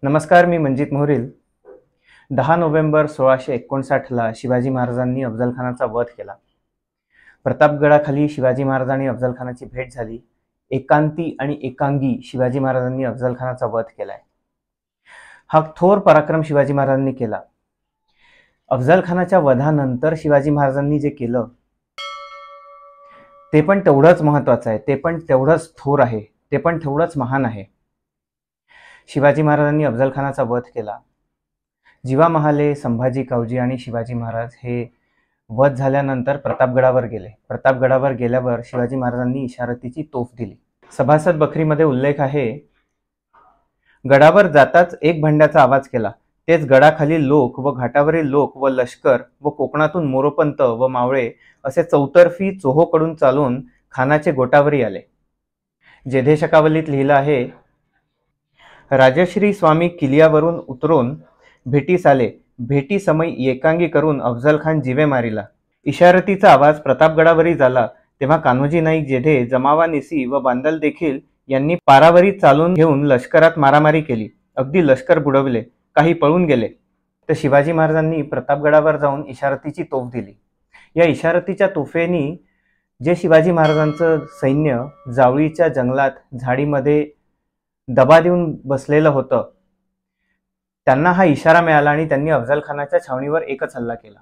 नमस्कार, मी मंजित मोहरील. 10 नोव्हेंबर 1659ला शिवाजी महाराजांनी अफजलखानाचा वध केला. प्रतापगडाखाली शिवाजी महाराज आणि अफजलखानाची भेट झाली. एकांती आणि एकांगी शिवाजी महाराजांनी अफजलखानाचा वध केलाय. हा थोर पराक्रम शिवाजी महाराजांनी केला. अफजलखानाच्या वधानंतर शिवाजी महाराजांनी जे केलं ते पण तेवढंच महत्त्वाचं आहे, ते पण तेवढंच थोर आहे, ते पण तेवढंच महान आहे. शिवाजी महाराजांनी अफजलखानाचा वध केला. जिवा महाले, संभाजी कावजी आणि शिवाजी महाराज हे वध झाल्यानंतर प्रतापगडावर गेले. प्रतापगडावर गेल्यावर शिवाजी महाराजांनी इशारतीची तोफ दिली. सभासद बखरीमध्ये उल्लेख आहे, गडावर जाताच एक भंड्याचा आवाज केला. तेच गडाखालील लोक व घाटावरील लोक व लष्कर व कोकणातून मोरोपंत व मावळे असे चौतर्फी चोहोकडून चालून खानाचे गोटावरी आले. जेधे शकावलीत लिहिलं आहे, राजश्री स्वामी किल्ल्यावरून उतरून भेटीस आले. भेटी समय एकांगी करून अफजल खान जिवे मारिला. इशारतीचा आवाज प्रतापगडावरी झाला तेव्हा कान्होजी नाईक जेधे, जमावानिसी व बांदल देखील यांनी पारावरी चालून घेऊन लष्करात मारामारी केली. अगदी लष्कर बुडवले, काही पळून गेले. तर शिवाजी महाराजांनी प्रतापगडावर जाऊन इशारतीची तोफ दिली. या इशारतीच्या तोफेनी जे शिवाजी महाराजांचं सैन्य जावळीच्या जंगलात झाडीमध्ये दबा देऊन बसलेलं होतं, त्यांना हा इशारा मिळाला आणि त्यांनी अफजलखानाच्या छावणीवर एकच हल्ला केला.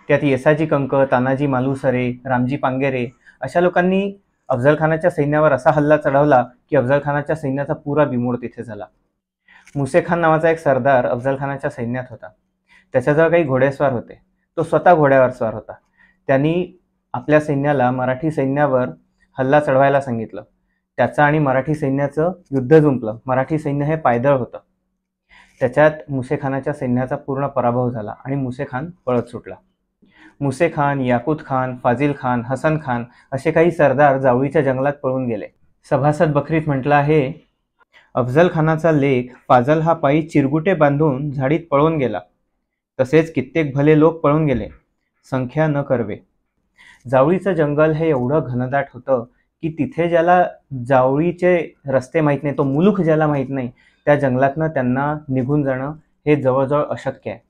त्यात येसाजी कंक, तानाजी मालुसरे, रामजी पांगेरे अशा लोकांनी अफजलखानाच्या सैन्यावर असा हल्ला चढवला की अफजलखानाच्या सैन्याचा पुरा बिमोड तिथे झाला. मुसेखान नावाचा एक सरदार अफजलखानाच्या सैन्यात होता. त्याच्याजवळ काही घोडेस्वार होते. तो स्वतः घोड्यावर स्वार होता. त्यांनी आपल्या सैन्याला मराठी सैन्यावर हल्ला चढवायला सांगितलं. त्याचं आणि मराठी सैन्याचं युद्ध जुंपलं. मराठी सैन्य हे पायदळ होतं. त्याच्यात मुसेखानाच्या सैन्याचा पूर्ण पराभव झाला आणि मुसेखान पळत सुटला. मुसेखान, याकूत खान, फाजिल खान, हसन खान असे काही सरदार जावळीच्या जंगलात पळून गेले. सभासद बखरीत म्हटलं आहे, अफजल खानाचा लेख फाजल हा पायी चिरगुटे बांधून झाडीत पळून गेला. तसेच कित्येक भले लोक पळून गेले, संख्या न करवे. जावळीचं जंगल हे एवढं घनदाट होतं की तिथे ज्याला जावळीचे रस्ते माहीत नाही, तो मुलूक ज्याला माहीत नाही, त्या जंगलातनं त्यांना निघून जाणं हे जवळजवळ अशक्य आहे.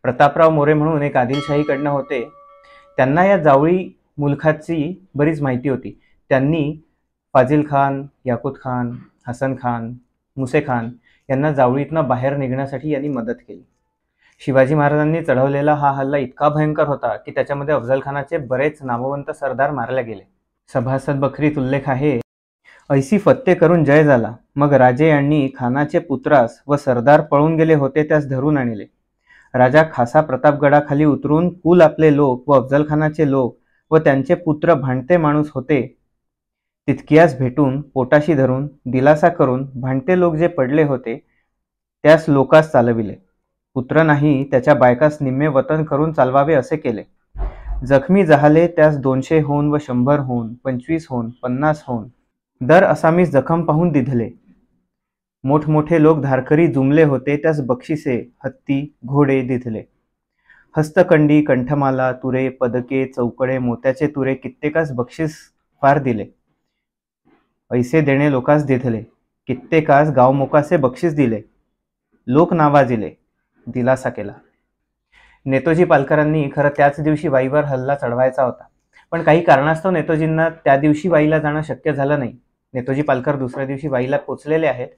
प्रतापराव मोरे म्हणून एक आदिलशाहीकडनं होते. त्यांना या जावळी मुलखाची बरीच माहिती होती. त्यांनी फाजिल खान, याकूत खान, हसन खान, मुसेखान यांना जावळीतनं बाहेर निघण्यासाठी यांनी मदत केली. शिवाजी महाराजांनी चढवलेला हा हल्ला इतका भयंकर होता की त्याच्यामध्ये अफजलखानाचे बरेच नामवंत सरदार मारले गेले. सभासद बखरीत उल्लेख आहे, ऐसी फत्ते करून जय झाला. मग राजे यांनी खानाचे पुत्रास व सरदार पळून गेले होते त्यास धरून आणले. राजा खासा प्रतापगडाखाली उतरून कुल आपले लोक व अफजलखानाचे लोक व त्यांचे पुत्र भांडते माणूस होते तितकियास भेटून पोटाशी धरून दिलासा करून भांडते लोक जे पडले होते त्यास लोकास चालविले. पुत्र नाही त्याच्या बायकास निम्मे वतन करून चालवावे असे केले. जखमी जहाले त्यास 200 होऊन व 100 होऊन, 25 होऊन, 50 होऊन दर असामीस जखम पाहून दिधले. मोठमोठे लोक धारकरी जुमले होते त्यास बक्षिसे, हत्ती, घोडे दिधले. हस्तकंडी, कंठमाला, तुरे, पदके, चौकडे, मोत्याचे तुरे कित्येकास बक्षीस फार दिले. ऐसे देणे लोकास दिधले. कित्येकास गावमोकासे बक्षीस दिले. लोक नावाजिले. दिलासा केला. नेतोजी पालकरांनी खरं त्याच दिवशी वाईवर हल्ला चढवायचा होता, पण काही कारणास्तव नेतोजींना त्या दिवशी वाईला जाणं शक्य झालं नाही. नेतोजी पालकर दुसऱ्या दिवशी वाईला पोचलेले आहेत,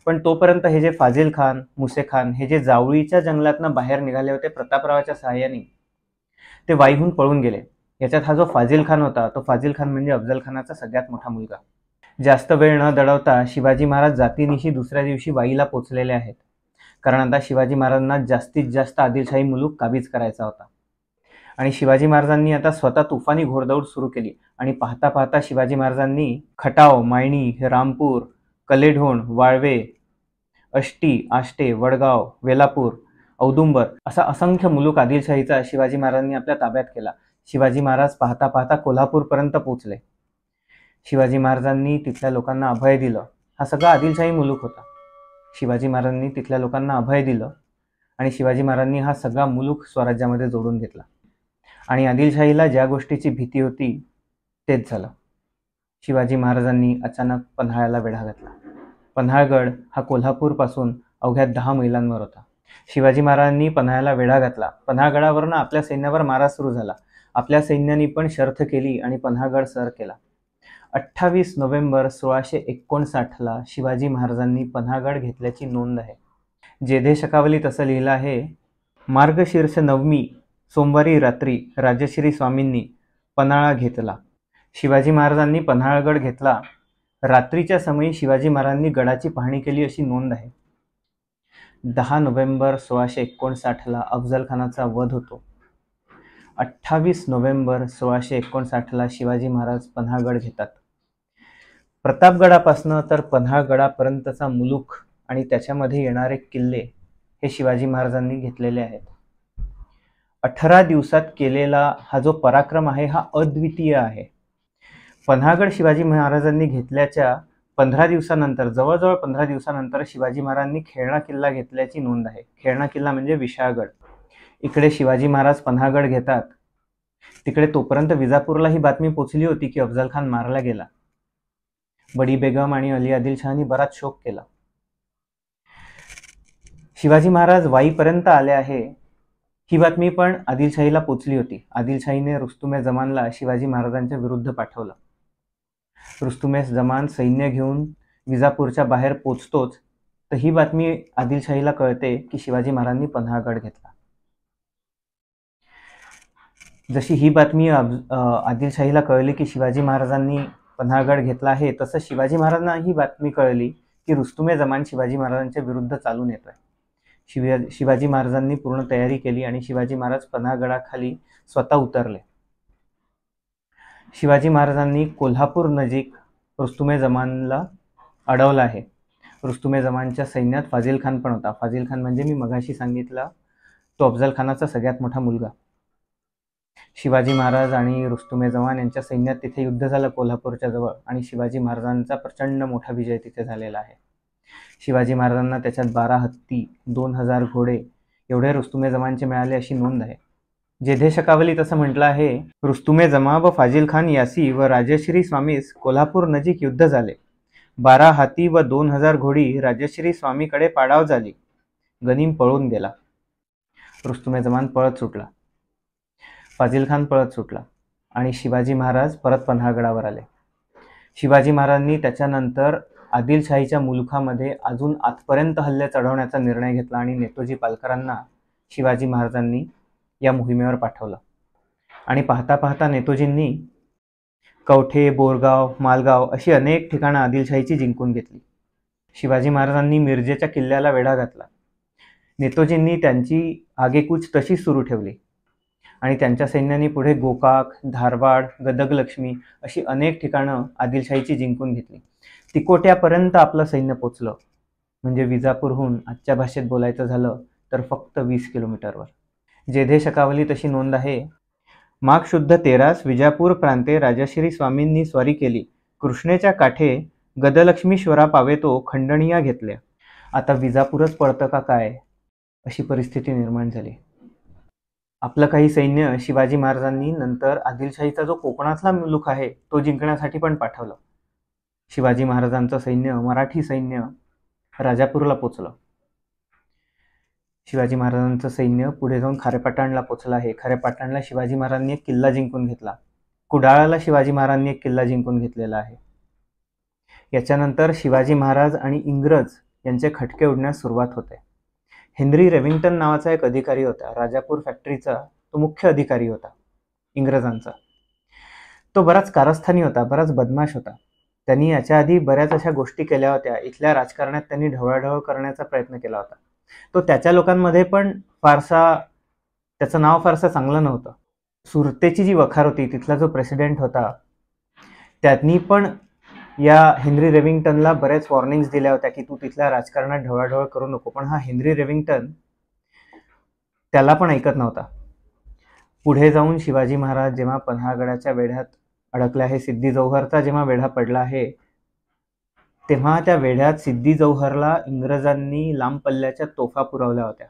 पण तोपर्यंत हे जे फाजिल खान, मुसेखान हे जे जावळीच्या जंगलातनं बाहेर निघाले होते प्रतापरावाच्या सहाय्याने, ते वाईहून पळून गेले. याच्यात हा जो फाजिल खान होता, तो फाजिल खान म्हणजे अफजल खानाचा सगळ्यात मोठा मुलगा. जास्त वेळ न दडवता शिवाजी महाराज जातीनिशी दुसऱ्या दिवशी वाईला पोचलेले आहेत, कारण आता शिवाजी महाराजांना जास्तीत जास्त आदिलशाही मुलूक काबीज करायचा होता. आणि शिवाजी महाराजांनी आता स्वतः तुफानी घोडदौड सुरू केली. आणि पाहता पाहता शिवाजी महाराजांनी खटाव, मायणी, रामपूर, कलेढोण, वाळवे, अष्टी, आष्टे, वडगाव, वेलापूर, औदुंबर असा असंख्य मुलूक आदिलशाहीचा शिवाजी महाराजांनी आपल्या ताब्यात केला. शिवाजी महाराज पाहता पाहता कोल्हापूरपर्यंत पोहोचले. शिवाजी महाराजांनी तिथल्या लोकांना अभय दिलं. हा सगळा आदिलशाही मुलूक होता. शिवाजी महाराजांनी तिथल्या लोकांना अभय दिलं आणि शिवाजी महाराजांनी हा सगळा मुलूक स्वराज्यामध्ये जोडून घेतला. आणि आदिलशाहीला ज्या गोष्टीची भीती होती तेच झालं. शिवाजी महाराजांनी अचानक पन्हाळ्याला वेढा घातला. पन्हाळगड हा कोल्हापूरपासून अवघ्या 10 मैलांवर होता. शिवाजी महाराजांनी पन्हाळ्याला वेढा घातला. पन्हाळगडावरनं आपल्या सैन्यावर मारा सुरू झाला. आपल्या सैन्याने पण शर्थ केली आणि पन्हाळगड सर केला. 28 नोव्हेंबर 1659ला शिवाजी महाराजांनी पन्हाळगड घेतल्याची नोंद आहे. जेधे शकावलीत असं लिहिलं आहे, मार्गशीर्ष नवमी सोमवारी रात्री राजश्री स्वामींनी पन्हाळा घेतला. शिवाजी महाराजांनी पन्हाळगड घेतला. रात्रीच्या समयी शिवाजी महाराजांनी गडाची पाहणी केली अशी नोंद आहे. 10 नोव्हेंबर 1659ला अफजलखानाचा वध होतो. 28 नोव्हेंबर 1659ला शिवाजी महाराज पन्हाळगड घेतात. प्रतापगडापासनं तर पन्हाळगडापर्यंतचा मुलूख आणि त्याच्यामध्ये येणारे किल्ले हे शिवाजी महाराजांनी घेतलेले आहेत. 18 दिवसात केलेला हा जो पराक्रम आहे हा अद्वितीय आहे. पन्हाळगड शिवाजी महाराजांनी घेतल्याच्या 15 दिवसानंतर, जवळजवळ 15 दिवसानंतर शिवाजी महाराजांनी खेळणा किल्ला घेतल्याची नोंद आहे. खेळणा किल्ला म्हणजे विशाळगड. इकडे शिवाजी महाराज पन्हाळगड घेतात. तिकडे तोपर्यंत विजापूरला ही बातमी पोचली होती की अफजल खान मारला गेला. बडी बेगम आणि अली आदिलशहानी बराच शोक केला. शिवाजी महाराज वाईपर्यंत आले आहे ही बातमी पण आदिलशाहीला पोचली होती. आदिलशाहीने रुस्तुमे जमानला शिवाजी महाराजांच्या विरुद्ध पाठवलं. रुस्तुमे जमान सैन्य घेऊन विजापूरच्या बाहेर पोचतोच तर ही बातमी आदिलशाहीला कळते की शिवाजी महाराजांनी पन्हाळगड घेतला. जशी ही बातमी आदिलशाहीला कळली की शिवाजी महाराजांनी पन्हाळगड घेतला आहे, तसं शिवाजी महाराजांना ही बातमी कळली की रुस्तुमे जमान शिवाजी महाराजांच्या विरुद्ध चालून येतोय. शिवाजी महाराजांनी पूर्ण तयारी केली आणि शिवाजी महाराज पन्हाळगडाखाली स्वतः उतरले. शिवाजी महाराजांनी कोल्हापूर नजीक रुस्तुमे जमानला अडवलं आहे. रुस्तुमे जमानच्या सैन्यात फाजिल खान पण होता. फाजिल खान म्हणजे मी मगाशी सांगितला तो अफजल खानाचा सगळ्यात मोठा मुलगा. शिवाजी महाराज आणि रुस्तुमे जमान यांच्या सैन्यात तिथे युद्ध झालं कोल्हापूरच्या जवळ आणि शिवाजी महाराजांचा प्रचंड मोठा विजय तिथे झालेला आहे. शिवाजी महाराजांना त्याच्यात 12 हत्ती, 2000 घोडे एवढे रुस्तुमे जमानचे मिळाले अशी नोंद आहे. जेधे शकावलीत असं म्हटलं आहे, रुस्तुमे जमा व फाजिल खान यासी व राजश्री स्वामीस कोल्हापूर नजीक युद्ध झाले. 12 हाती व 2000 घोडी राजश्री स्वामीकडे पाडाव झाली. गनीम पळून गेला. रुस्तुमे जमान पळत सुटला. फाजिल खान पळत सुटला आणि शिवाजी महाराज परत पन्हाळगडावर आले. शिवाजी महाराजांनी त्याच्यानंतर आदिलशाहीच्या मुलुखामध्ये अजून आजपर्यंत हल्ले चढवण्याचा निर्णय घेतला आणि नेतोजी पालकरांना शिवाजी महाराजांनी या मोहिमेवर पाठवलं. आणि पाहता पाहता नेतोजींनी कवठे, बोरगाव, मालगाव अशी अनेक ठिकाणं आदिलशाहीची जिंकून घेतली. शिवाजी महाराजांनी मिरजेच्या किल्ल्याला वेढा घातला. नेतोजींनी त्यांची आगेकूच तशीच सुरू ठेवली आणि त्यांच्या सैन्याने पुढे गोकाक, धारवाड, गदगलक्ष्मी अशी अनेक ठिकाणं आदिलशाहीची जिंकून घेतली. तिकोट्यापर्यंत आपलं सैन्य पोचलं. म्हणजे विजापूरहून आजच्या भाषेत बोलायचं झालं तर फक्त 20 किलोमीटरवर. जेधे शकावली तशी नोंद आहे, माघ शुद्ध 13 विजापूर प्रांते राजश्री स्वामींनी स्वारी केली. कृष्णेच्या काठे गदलक्ष्मीश्वरा पावेतो खंडणिया घेतल्या. आता विजापूरच पडतं का काय अशी परिस्थिती निर्माण झाली. आपलं काही सैन्य शिवाजी महाराजांनी नंतर आदिलशाहीचा जो कोकणातला मुलूख आहे तो जिंकण्यासाठी पण पाठवलं. शिवाजी महाराजांचं सैन्य, मराठी सैन्य राजापूरला पोचलं. शिवाजी महाराजांचं सैन्य पुढे जाऊन खारेपाटणला पोचलं आहे. खारेपाटणला शिवाजी महाराजांनी एक किल्ला जिंकून घेतला. कुडाळाला शिवाजी महाराजांनी एक किल्ला जिंकून घेतलेला आहे. याच्यानंतर शिवाजी महाराज आणि इंग्रज यांचे खटके उडण्यास सुरुवात होते. हेनरी रेविंग्टन नावाचा एक अधिकारी होता. राजापूर फॅक्टरीचा तो मुख्य अधिकारी होता इंग्रजांचा. तो बराच कारस्थानी होता, बराच बदमाश होता. त्यांनी याच्या आधी बऱ्याच अशा गोष्टी केल्या होत्या. इथल्या राजकारणात त्यांनी ढवळाढवळ करण्याचा प्रयत्न केला होता. तो त्याच्या लोकांमध्ये पण त्याचं नाव फारसं चांगलं नव्हतं. सुरतेची जी वखार होती तिथला जो प्रेसिडेंट होता त्यांनी पण या हेनरी रेविंग्टनला बरेच वॉर्निंग्स दिल्या होत्या की तू तिथल्या राजकारणात ढवळाढवळ करू नको. पण हा हेनरी रेविंग्टन त्याला पण ऐकत नव्हता. पुढे जाऊन शिवाजी महाराज जेव्हा पन्हाळगडाच्या वेढ्यात अडकले आहे, सिद्धी जौहरचा जेव्हा वेढा पडला आहे तेव्हा त्या वेढ्यात सिद्धी जौहरला इंग्रजांनी लांब पल्ल्याच्या तोफा पुरवल्या होत्या.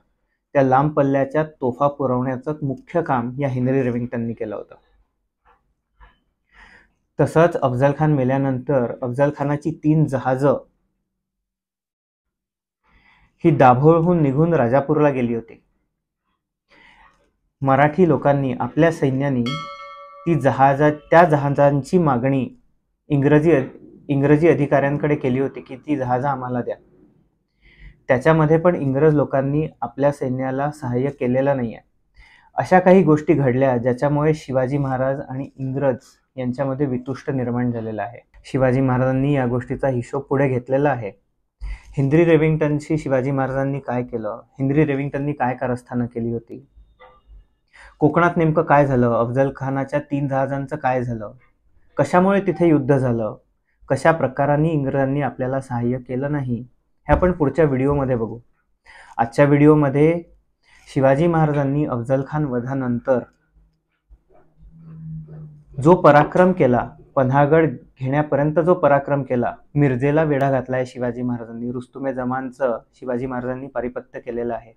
त्या लांब पल्ल्याच्या तोफा पुरवण्याचं मुख्य काम या हेनरी रेविंग्टननी केलं होतं. तसंच अफजल खान मेल्यानंतर अफजल खानाची 3 जहाजं ही दाभोळहून निघून राजापूरला गेली होती. मराठी लोकांनी आपल्या सैन्याने त्या जहाजांची मागणी इंग्रजी अधिकाऱ्यांकडे केली होती की ती जहाजं आम्हाला द्या. त्याच्यामध्ये पण इंग्रज लोकांनी आपल्या सैन्याला सहाय्य केलेलं नाही आहे. अशा काही गोष्टी घडल्या ज्याच्यामुळे शिवाजी महाराज आणि इंग्रज यांच्यामध्ये वितुष्ट निर्माण झालेला आहे. शिवाजी महाराजांनी या गोष्टीचा हिशोब पुढे घेतलेला आहे. हेनरी रेविंग्टनशी शिवाजी महाराजांनी काय केलं, हेनरी रेविंग्टननी काय कारस्थानं केली होती, कोकणात नेमकं काय झालं, अफजल खानाच्या 3 जहाजांचं काय झालं, कशामुळे तिथे युद्ध झालं, कशा प्रकारांनी इंग्रजांनी आपल्याला सहाय्य केलं नाही, हे आपण पुढच्या व्हिडिओमध्ये बघू. आजच्या व्हिडिओमध्ये शिवाजी महाराजांनी अफजल खान वधानंतर जो पराक्रम केला, पन्हाळगड घेण्यापर्यंत जो पराक्रम केला, मिरजेला वेढा घातलाय शिवाजी महाराजांनी. रुस्तुम जमानचं शिवाजी महाराजांनी पारिपत्य केलेलं आहे.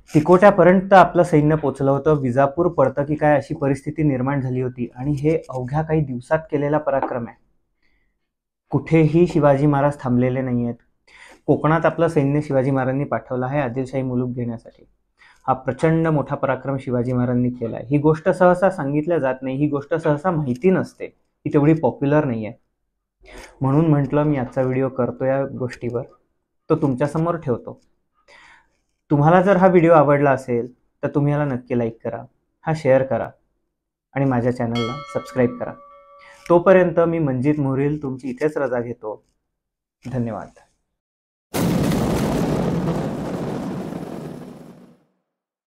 तिकोट्यापर्यंत आपलं सैन्य पोचलं होतं. विजापूर पडतं की काय अशी परिस्थिती निर्माण झाली होती आणि हे अवघ्या काही दिवसात केलेला पराक्रम आहे. कुठेही शिवाजी महाराज थांबलेले नाही आहेत. कोकणात आपलं सैन्य शिवाजी महाराजांनी पाठवलं आहे आदिलशाही मुलूक घेण्यासाठी. हा प्रचंड मोठा पराक्रम शिवाजी महाराजांनी केला आहे. ही गोष्ट सहसा सांगितल्या जात नाही, ही गोष्ट सहसा माहिती नसते, ही तेवढी पॉप्युलर नाही आहे. म्हणून म्हटलं मी आजचा व्हिडिओ करतो या गोष्टीवर, तो तुमच्यासमोर ठेवतो. तुम्हाला जर हा व्हिडिओ आवडला असेल तर तुम्ही याला नक्की लाईक करा, हा शेअर करा आणि माझ्या चॅनलला सबस्क्राईब करा. तोपर्यंत मी मंजित मोहरील तुमची इथेच रजा घेतो. धन्यवाद.